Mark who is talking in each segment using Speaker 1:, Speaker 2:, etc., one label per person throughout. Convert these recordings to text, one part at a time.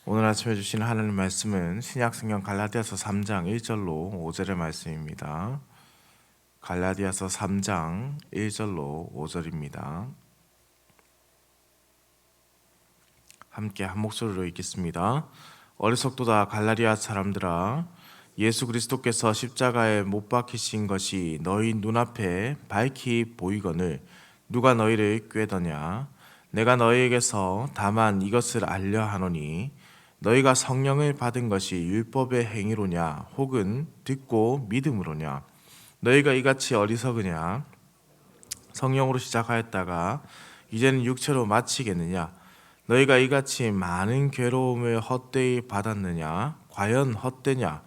Speaker 1: 오늘 아침에 주신 하나님 말씀은 신약성경 갈라디아서 3장 1절로 5절의 말씀입니다. 갈라디아서 3장 1절로 5절입니다. 함께 한 목소리로 읽겠습니다. 어리석도다 갈라디아 사람들아, 예수 그리스도께서 십자가에 못 박히신 것이 너희 눈앞에 밝히 보이거늘 누가 너희를 꾀더냐? 내가 너희에게서 다만 이것을 알려 하노니 너희가 성령을 받은 것이 율법의 행위로냐 혹은 듣고 믿음으로냐? 너희가 이같이 어리석으냐? 성령으로 시작하였다가 이제는 육체로 마치겠느냐? 너희가 이같이 많은 괴로움을 헛되이 받았느냐? 과연 헛되냐?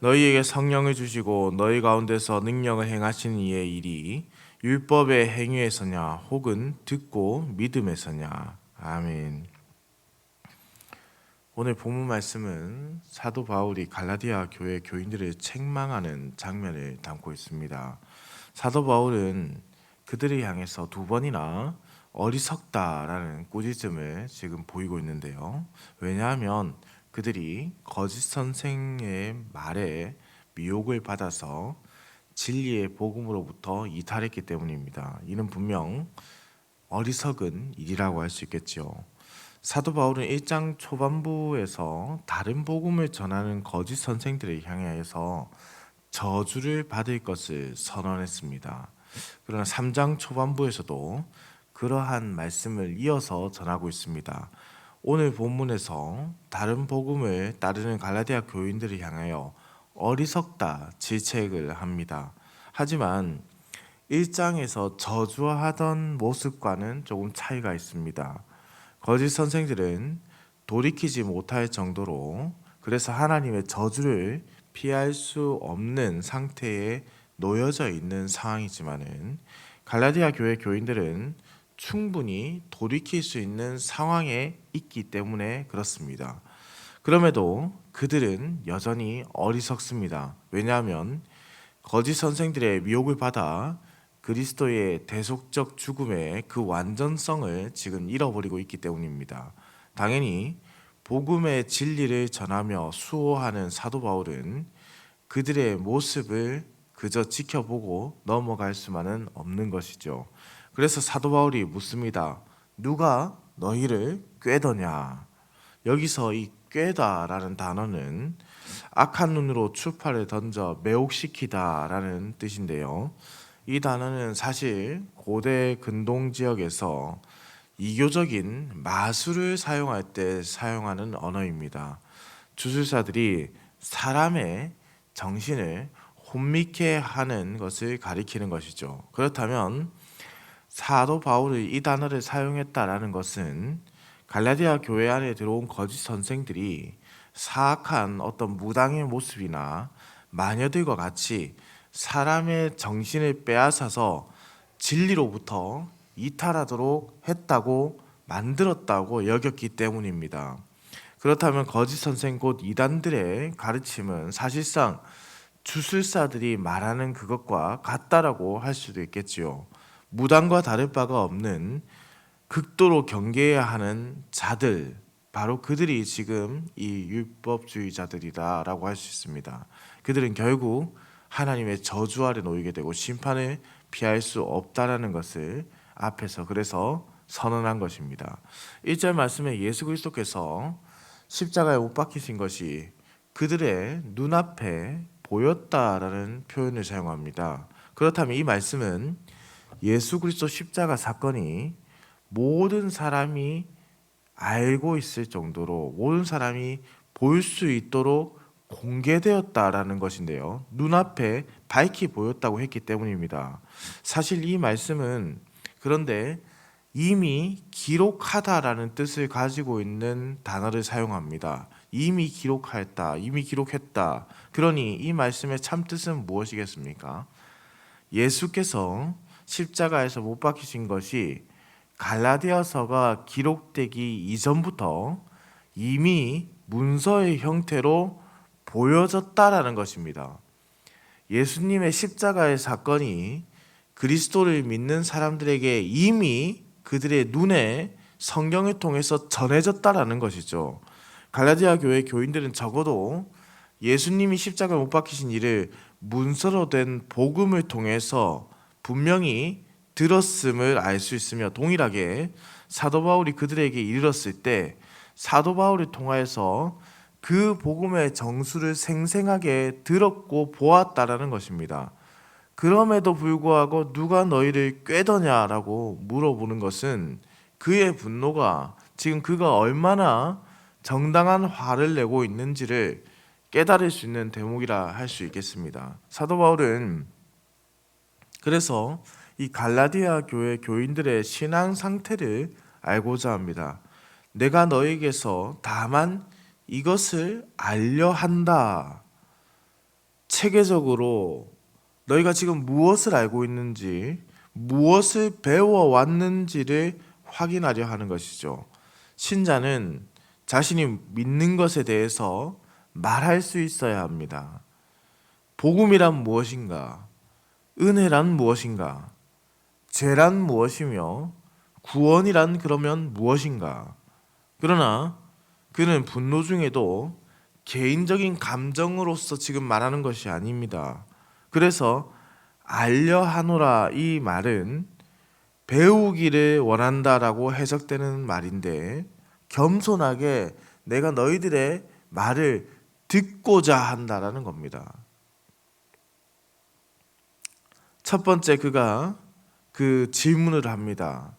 Speaker 1: 너희에게 성령을 주시고 너희 가운데서 능력을 행하시는 이의 일이 율법의 행위에서냐 혹은 듣고 믿음에서냐? 아멘. 오늘 본문 말씀은 사도 바울이 갈라디아 교회 교인들을 책망하는 장면을 담고 있습니다. 사도 바울은 그들을 향해서 두 번이나 어리석다라는 꾸짖음을 지금 보이고 있는데요. 왜냐하면 그들이 거짓 선생의 말에 미혹을 받아서 진리의 복음으로부터 이탈했기 때문입니다. 이는 분명 어리석은 일이라고 할 수 있겠죠. 사도 바울은 1장 초반부에서 다른 복음을 전하는 거짓 선생들을 향해서 저주를 받을 것을 선언했습니다. 그러나 3장 초반부에서도 그러한 말씀을 이어서 전하고 있습니다. 오늘 본문에서 다른 복음을 따르는 갈라디아 교인들을 향하여 어리석다 질책을 합니다. 하지만 1장에서 저주하던 모습과는 조금 차이가 있습니다. 거짓 선생들은 돌이키지 못할 정도로 그래서 하나님의 저주를 피할 수 없는 상태에 놓여져 있는 상황이지만은 갈라디아 교회 교인들은 충분히 돌이킬 수 있는 상황에 있기 때문에 그렇습니다. 그럼에도 그들은 여전히 어리석습니다. 왜냐하면 거짓 선생들의 미혹을 받아 그리스도의 대속적 죽음의 그 완전성을 지금 잃어버리고 있기 때문입니다. 당연히 복음의 진리를 전하며 수호하는 사도 바울은 그들의 모습을 그저 지켜보고 넘어갈 수만은 없는 것이죠. 그래서 사도 바울이 묻습니다. 누가 너희를 꾀더냐? 여기서 이 꾀다라는 단어는 악한 눈으로 추파를 던져 매혹시키다라는 뜻인데요. 이 단어는 사실 고대 근동 지역에서 이교적인 마술을 사용할 때 사용하는 언어입니다. 주술사들이 사람의 정신을 혼미케 하는 것을 가리키는 것이죠. 그렇다면 사도 바울이 이 단어를 사용했다라는 것은 갈라디아 교회 안에 들어온 거짓 선생들이 사악한 어떤 무당의 모습이나 마녀들과 같이 사람의 정신을 빼앗아서 진리로부터 이탈하도록 했다고 만들었다고 여겼기 때문입니다. 그렇다면 거짓 선생 곧 이단들의 가르침은 사실상 주술사들이 말하는 그것과 같다라고 할 수도 있겠지요. 무당과 다를 바가 없는 극도로 경계해야 하는 자들, 바로 그들이 지금 이 율법주의자들이다라고 할 수 있습니다. 그들은 결국 하나님의 저주 아래 놓이게 되고 심판을 피할 수 없다라는 것을 앞에서 그래서 선언한 것입니다. 1절 말씀에 예수 그리스도께서 십자가에 못 박히신 것이 그들의 눈앞에 보였다라는 표현을 사용합니다. 그렇다면 이 말씀은 예수 그리스도 십자가 사건이 모든 사람이 알고 있을 정도로 모든 사람이 볼 수 있도록 공개되었다라는 것인데요. 눈앞에 밝히 보였다고 했기 때문입니다. 사실 이 말씀은 그런데 이미 기록하다라는 뜻을 가지고 있는 단어를 사용합니다. 이미 기록하였다, 이미 기록했다. 그러니 이 말씀의 참 뜻은 무엇이겠습니까? 예수께서 십자가에서 못 박히신 것이 갈라디아서가 기록되기 이전부터 이미 문서의 형태로 보여졌다라는 것입니다. 예수님의 십자가의 사건이 그리스도를 믿는 사람들에게 이미 그들의 눈에 성경을 통해서 전해졌다라는 것이죠. 갈라디아 교회 교인들은 적어도 예수님이 십자가 못 박히신 일을 문서로 된 복음을 통해서 분명히 들었음을 알 수 있으며, 동일하게 사도 바울이 그들에게 이르렀을 때 사도 바울을 통하여서 그 복음의 정수를 생생하게 들었고 보았다라는 것입니다. 그럼에도 불구하고 누가 너희를 꾀더냐라고 물어보는 것은 그의 분노가 지금 그가 얼마나 정당한 화를 내고 있는지를 깨달을 수 있는 대목이라 할 수 있겠습니다. 사도 바울은 그래서 이 갈라디아 교회 교인들의 신앙 상태를 알고자 합니다. 내가 너에게서 다만 이것을 알려 한다. 체계적으로 너희가 지금 무엇을 알고 있는지, 무엇을 배워왔는지를 확인하려 하는 것이죠. 신자는 자신이 믿는 것에 대해서 말할 수 있어야 합니다. 복음이란 무엇인가? 은혜란 무엇인가? 죄란 무엇이며 구원이란 그러면 무엇인가? 그러나 그는 분노 중에도 개인적인 감정으로서 지금 말하는 것이 아닙니다. 그래서 알려 하노라, 이 말은 배우기를 원한다라고 해석되는 말인데, 겸손하게 내가 너희들의 말을 듣고자 한다라는 겁니다. 첫 번째, 그가 그 질문을 합니다.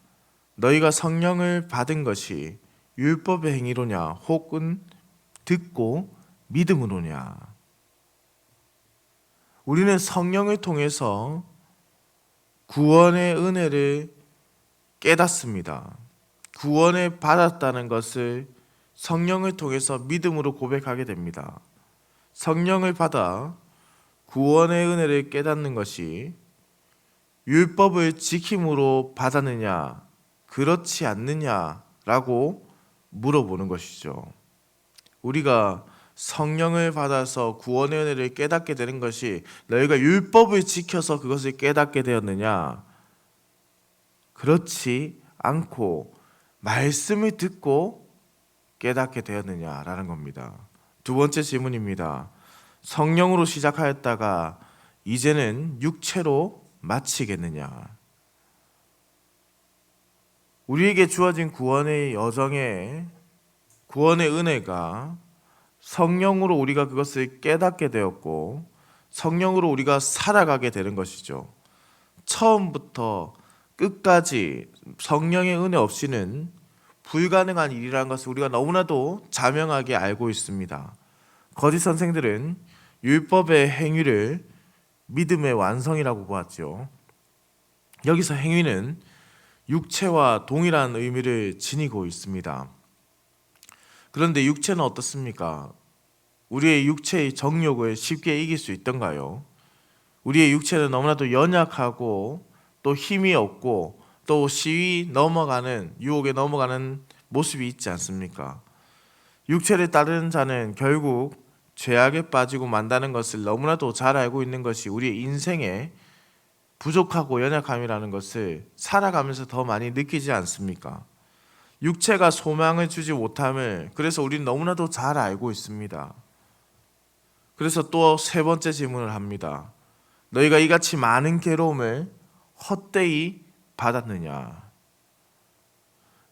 Speaker 1: 너희가 성령을 받은 것이 율법의 행위로냐 혹은 듣고 믿음으로냐? 우리는 성령을 통해서 구원의 은혜를 깨닫습니다. 구원을 받았다는 것을 성령을 통해서 믿음으로 고백하게 됩니다. 성령을 받아 구원의 은혜를 깨닫는 것이 율법을 지킴으로 받았느냐 그렇지 않느냐라고 물어보는 것이죠. 우리가 성령을 받아서 구원의 은혜를 깨닫게 되는 것이 너희가 율법을 지켜서 그것을 깨닫게 되었느냐? 그렇지 않고 말씀을 듣고 깨닫게 되었느냐라는 겁니다. 두 번째 질문입니다. 성령으로 시작하였다가 이제는 육체로 마치겠느냐? 우리에게 주어진 구원의 여정에 구원의 은혜가 성령으로 우리가 그것을 깨닫게 되었고 성령으로 우리가 살아가게 되는 것이죠. 처음부터 끝까지 성령의 은혜 없이는 불가능한 일이라는 것을 우리가 너무나도 자명하게 알고 있습니다. 거짓 선생들은 율법의 행위를 믿음의 완성이라고 보았죠. 여기서 행위는 육체와 동일한 의미를 지니고 있습니다. 그런데 육체는 어떻습니까? 우리의 육체의 정욕을 쉽게 이길 수 있던가요? 우리의 육체는 너무나도 연약하고 또 힘이 없고 또 쉬이 넘어가는, 유혹에 넘어가는 모습이 있지 않습니까? 육체를 따르는 자는 결국 죄악에 빠지고 만다는 것을 너무나도 잘 알고 있는 것이 우리의 인생의 부족하고 연약함이라는 것을 살아가면서 더 많이 느끼지 않습니까? 육체가 소망을 주지 못함을 그래서 우리는 너무나도 잘 알고 있습니다. 그래서 또 세 번째 질문을 합니다. 너희가 이같이 많은 괴로움을 헛되이 받았느냐?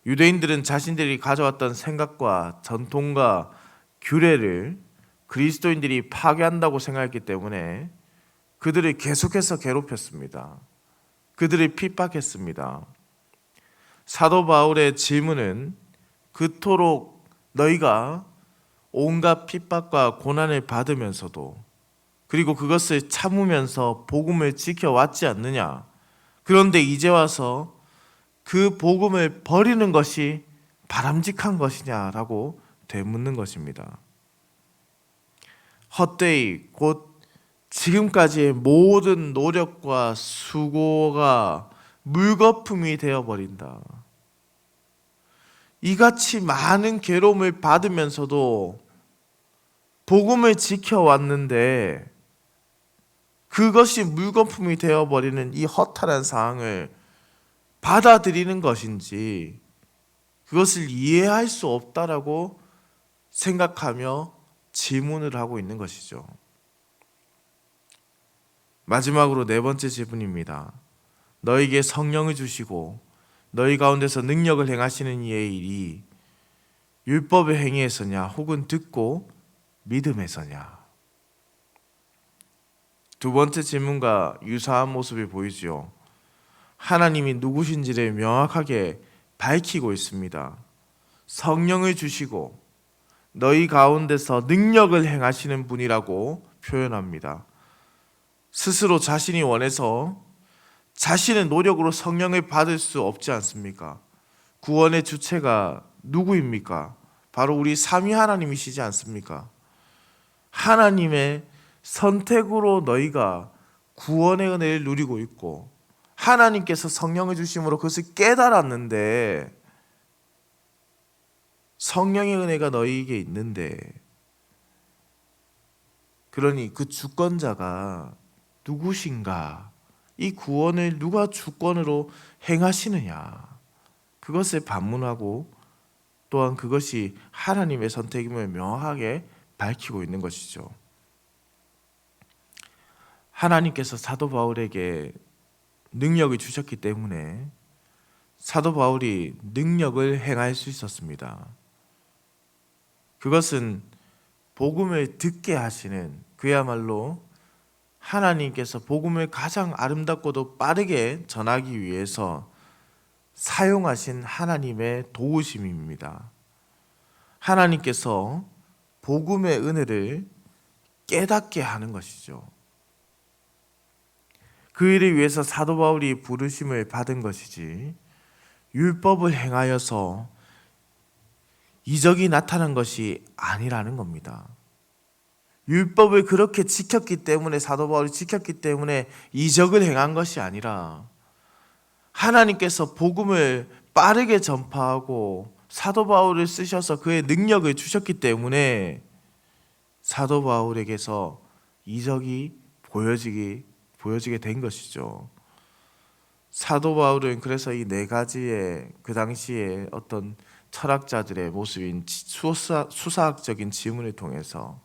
Speaker 1: 유대인들은 자신들이 가져왔던 생각과 전통과 규례를 그리스도인들이 파괴한다고 생각했기 때문에 그들을 계속해서 괴롭혔습니다. 그들을 핍박했습니다. 사도 바울의 질문은 그토록 너희가 온갖 핍박과 고난을 받으면서도 그리고 그것을 참으면서 복음을 지켜왔지 않느냐? 그런데 이제 와서 그 복음을 버리는 것이 바람직한 것이냐라고 되묻는 것입니다. 헛되이 곧 지금까지의 모든 노력과 수고가 물거품이 되어버린다. 이같이 많은 괴로움을 받으면서도 복음을 지켜왔는데 그것이 물거품이 되어버리는 이 허탈한 상황을 받아들이는 것인지 그것을 이해할 수 없다라고 생각하며 질문을 하고 있는 것이죠. 마지막으로 네 번째 질문입니다. 너에게 성령을 주시고 너희 가운데서 능력을 행하시는 이의 일이 율법의 행위에서냐 혹은 듣고 믿음에서냐. 두 번째 질문과 유사한 모습이 보이지요. 하나님이 누구신지를 명확하게 밝히고 있습니다. 성령을 주시고 너희 가운데서 능력을 행하시는 분이라고 표현합니다. 스스로 자신이 원해서 자신의 노력으로 성령을 받을 수 없지 않습니까? 구원의 주체가 누구입니까? 바로 우리 삼위 하나님이시지 않습니까? 하나님의 선택으로 너희가 구원의 은혜를 누리고 있고 하나님께서 성령을 주심으로 그것을 깨달았는데 성령의 은혜가 너희에게 있는데 그러니 그 주권자가 누구신가? 이 구원을 누가 주권으로 행하시느냐? 그것을 반문하고 또한 그것이 하나님의 선택임을 명확하게 밝히고 있는 것이죠. 하나님께서 사도 바울에게 능력을 주셨기 때문에 사도 바울이 능력을 행할 수 있었습니다. 그것은 복음을 듣게 하시는 그야말로 하나님께서 복음을 가장 아름답고도 빠르게 전하기 위해서 사용하신 하나님의 도우심입니다. 하나님께서 복음의 은혜를 깨닫게 하는 것이죠. 그 일을 위해서 사도 바울이 부르심을 받은 것이지 율법을 행하여서 이적이 나타난 것이 아니라는 겁니다. 율법을 그렇게 지켰기 때문에 사도 바울이 지켰기 때문에 이적을 행한 것이 아니라 하나님께서 복음을 빠르게 전파하고 사도 바울을 쓰셔서 그의 능력을 주셨기 때문에 사도 바울에게서 이적이 보여지게 된 것이죠. 사도 바울은 그래서 이 네 가지의 그 당시에 어떤 철학자들의 모습인 수사학적인 질문을 통해서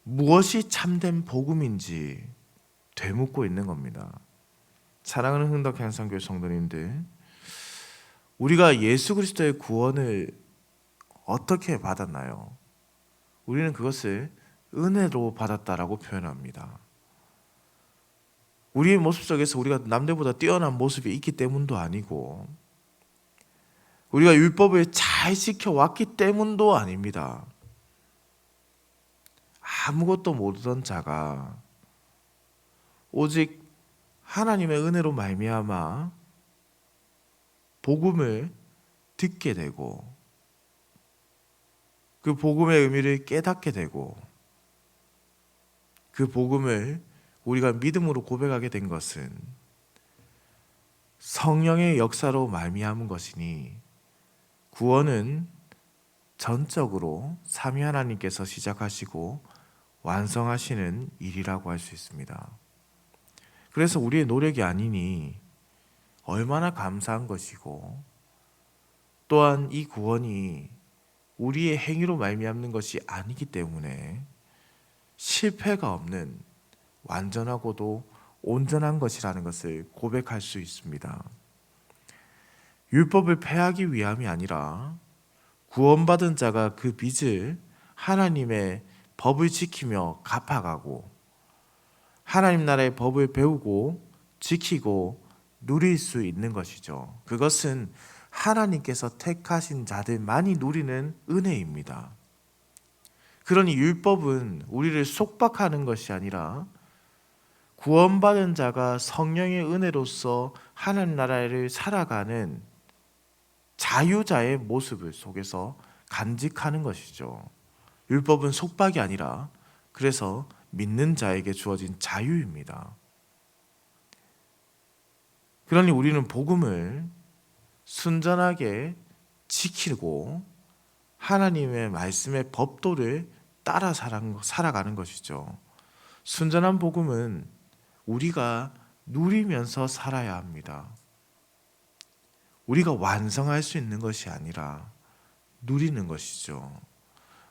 Speaker 1: 무엇이 참된 복음인지 되묻고 있는 겁니다. 사랑하는 흥덕향상교회 성도님들, 우리가 예수 그리스도의 구원을 어떻게 받았나요? 우리는 그것을 은혜로 받았다라고 표현합니다. 우리의 모습 속에서 우리가 남들보다 뛰어난 모습이 있기 때문도 아니고 우리가 율법을 잘 지켜왔기 때문도 아닙니다. 아무것도 모르던 자가 오직 하나님의 은혜로 말미암아 복음을 듣게 되고 그 복음의 의미를 깨닫게 되고 그 복음을 우리가 믿음으로 고백하게 된 것은 성령의 역사로 말미암은 것이니 구원은 전적으로 삼위 하나님께서 시작하시고 완성하시는 일이라고 할 수 있습니다. 그래서 우리의 노력이 아니니 얼마나 감사한 것이고 또한 이 구원이 우리의 행위로 말미암는 것이 아니기 때문에 실패가 없는 완전하고도 온전한 것이라는 것을 고백할 수 있습니다. 율법을 폐하기 위함이 아니라 구원받은 자가 그 빚을 하나님의 법을 지키며 갚아가고 하나님 나라의 법을 배우고 지키고 누릴 수 있는 것이죠. 그것은 하나님께서 택하신 자들만이 누리는 은혜입니다. 그러니 율법은 우리를 속박하는 것이 아니라 구원받은 자가 성령의 은혜로서 하나님 나라를 살아가는 자유자의 모습을 속에서 간직하는 것이죠. 율법은 속박이 아니라 그래서 믿는 자에게 주어진 자유입니다. 그러니 우리는 복음을 순전하게 지키고 하나님의 말씀의 법도를 따라 살아가는 것이죠. 순전한 복음은 우리가 누리면서 살아야 합니다. 우리가 완성할 수 있는 것이 아니라 누리는 것이죠.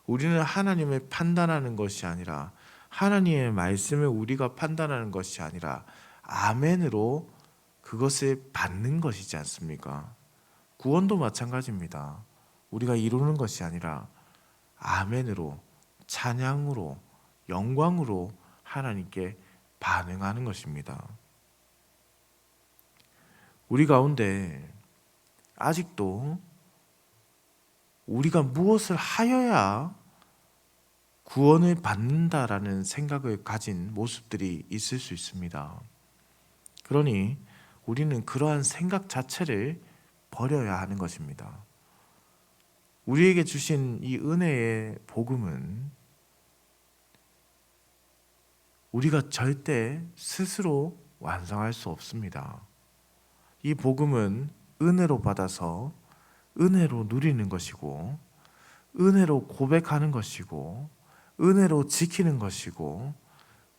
Speaker 1: 우리는 하나님을 판단하는 것이 아니라 하나님의 말씀을 우리가 판단하는 것이 아니라 아멘으로 그것을 받는 것이지 않습니까? 구원도 마찬가지입니다. 우리가 이루는 것이 아니라 아멘으로, 찬양으로, 영광으로 하나님께 반응하는 것입니다. 우리 가운데 아직도 우리가 무엇을 하여야 구원을 받는다라는 생각을 가진 모습들이 있을 수 있습니다. 그러니 우리는 그러한 생각 자체를 버려야 하는 것입니다. 우리에게 주신 이 은혜의 복음은 우리가 절대 스스로 완성할 수 없습니다. 이 복음은 은혜로 받아서 은혜로 누리는 것이고, 은혜로 고백하는 것이고, 은혜로 지키는 것이고,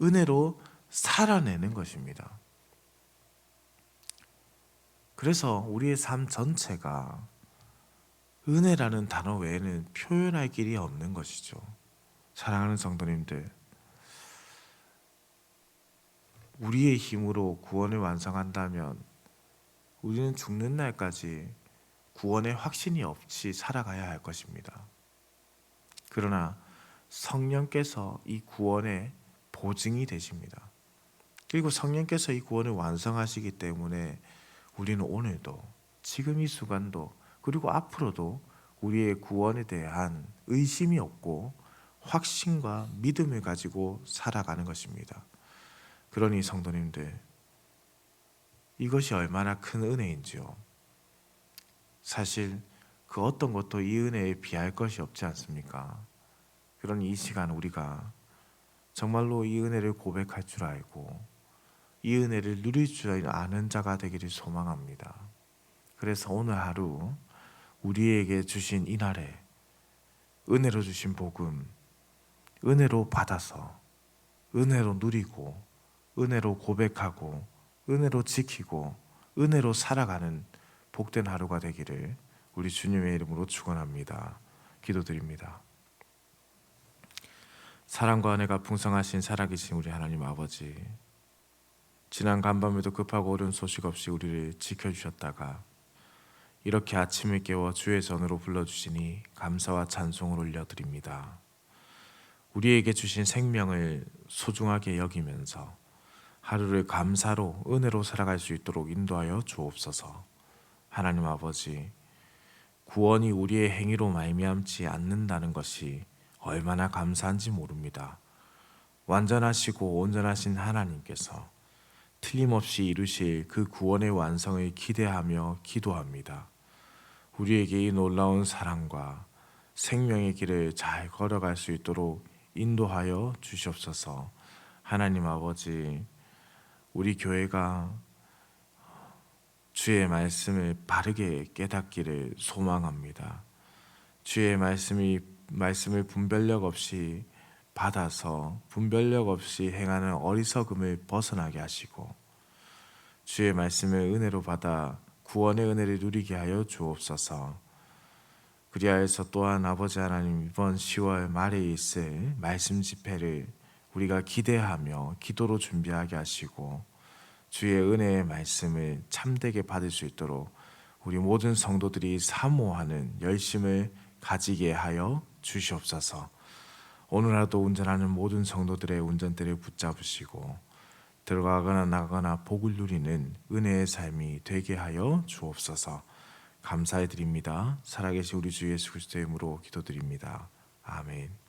Speaker 1: 은혜로 살아내는 것입니다. 그래서 우리의 삶 전체가 은혜라는 단어 외에는 표현할 길이 없는 것이죠. 사랑하는 성도님들, 우리의 힘으로 구원을 완성한다면 우리는 죽는 날까지 구원의 확신이 없이 살아가야 할 것입니다. 그러나 성령께서 이 구원의 보증이 되십니다. 그리고 성령께서 이 구원을 완성하시기 때문에 우리는 오늘도, 지금 이 순간도, 그리고 앞으로도 우리의 구원에 대한 의심이 없고 확신과 믿음을 가지고 살아가는 것입니다. 그러니 성도님들, 이것이 얼마나 큰 은혜인지요. 사실 그 어떤 것도 이 은혜에 비할 것이 없지 않습니까? 그러니 이 시간 우리가 정말로 이 은혜를 고백할 줄 알고 이 은혜를 누릴 줄 아는 자가 되기를 소망합니다. 그래서 오늘 하루 우리에게 주신 이날에 은혜로 주신 복음, 은혜로 받아서 은혜로 누리고 은혜로 고백하고 은혜로 지키고 은혜로 살아가는 복된 하루가 되기를 우리 주님의 이름으로 축원합니다. 기도드립니다. 사랑과 은혜가 풍성하신 살아계신 우리 하나님 아버지, 지난 간밤에도 급하고 옳은 소식 없이 우리를 지켜주셨다가 이렇게 아침을 깨워 주의 전으로 불러주시니 감사와 찬송을 올려드립니다. 우리에게 주신 생명을 소중하게 여기면서 하루를 감사로 은혜로 살아갈 수 있도록 인도하여 주옵소서. 하나님 아버지, 구원이 우리의 행위로 말미암지 않는다는 것이 얼마나 감사한지 모릅니다. 완전하시고 온전하신 하나님께서 틀림없이 이루실 그 구원의 완성을 기대하며 기도합니다. 우리에게 이 놀라운 사랑과 생명의 길을 잘 걸어갈 수 있도록 인도하여 주시옵소서. 하나님 아버지, 우리 교회가 주의 말씀을 바르게 깨닫기를 소망합니다. 주의 말씀을 분별력 없이 받아서 분별력 없이 행하는 어리석음을 벗어나게 하시고 주의 말씀을 은혜로 받아 구원의 은혜를 누리게 하여 주옵소서. 그리하여서 또한 아버지 하나님, 이번 10월 말에 있을 말씀 집회를 우리가 기대하며 기도로 준비하게 하시고 주의 은혜의 말씀을 참되게 받을 수 있도록 우리 모든 성도들이 사모하는 열심을 가지게 하여 주시옵소서. 오늘 하루도 운전하는 모든 성도들의 운전대를 붙잡으시고 들어가거나 나가거나 복을 누리는 은혜의 삶이 되게 하여 주옵소서. 감사해 드립니다. 살아계신 우리 주 예수 그리스도의 이름으로 기도드립니다. 아멘.